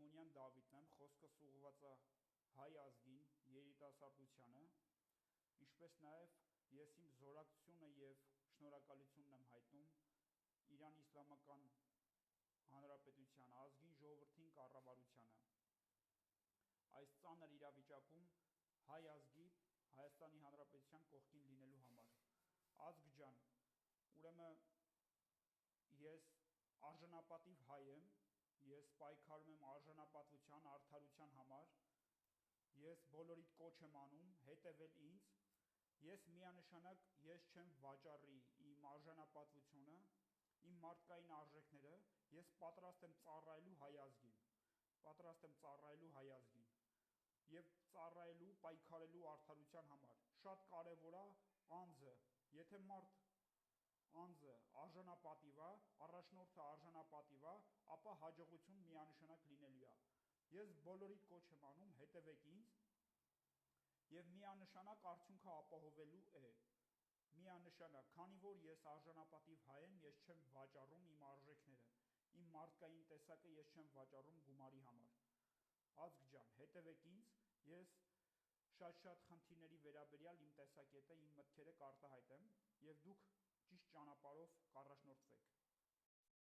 Սիմոնյան Դավիթն եմ, խոսքս ուղղված է հայ ազգին, երիտասարդությանը, ինչպես նաև ես իմ զորակցությունը և շնորհակալությունն եմ հայտնում Իրանի Իսլամական Հանրապետության ազգին, ժողովրդին, կառավարությանը։ Այս ծանր իրավիճակում հայ ազգի, Հայաստանի Հանրապետության կողքին լինելու համար։ Ազգ ջան, ուրեմն ես արժանապատիվ հայ եմ, ես պայքարում եմ արժանապատվության, արդարության համար, ես բոլորիդ կոչ եմ անում հետևել ինձ, ես միանշանակ չեմ վաճառի իմ արժանապատվությունը, իմ մարդկային արժեքները, ես պատրաստ եմ ծառայելու հայ ազգին, և ծառայելու, պայքարելու արդարության համար։ Շատ կարևոր է անձը, եթե անձը արժանապատիվ է, առաջնորդը արժանապատիվ է, ապա հաջողություն միանշանակ լինելու է։ Ես բոլորիդ կոչ եմ անում հետևեք ինձ և միանշանակ արդյունքը ապահովելու է։ Միանշանակ, քանի որ ես արժանապատիվ հայ եմ, ես չեմ վաճառում իմ արժեքները, իմ մարդկային տեսակը ես չեմ վաճառում գումարի համար։ Ազգ ջան, հետևեք ինձ, ես շատ խնդիրների վերաբերյալ իմ տեսակետը, իմ մտքերը կարտահայտեմ, և դուք ճիշտ ճանապարհով կառաջնորդվեք։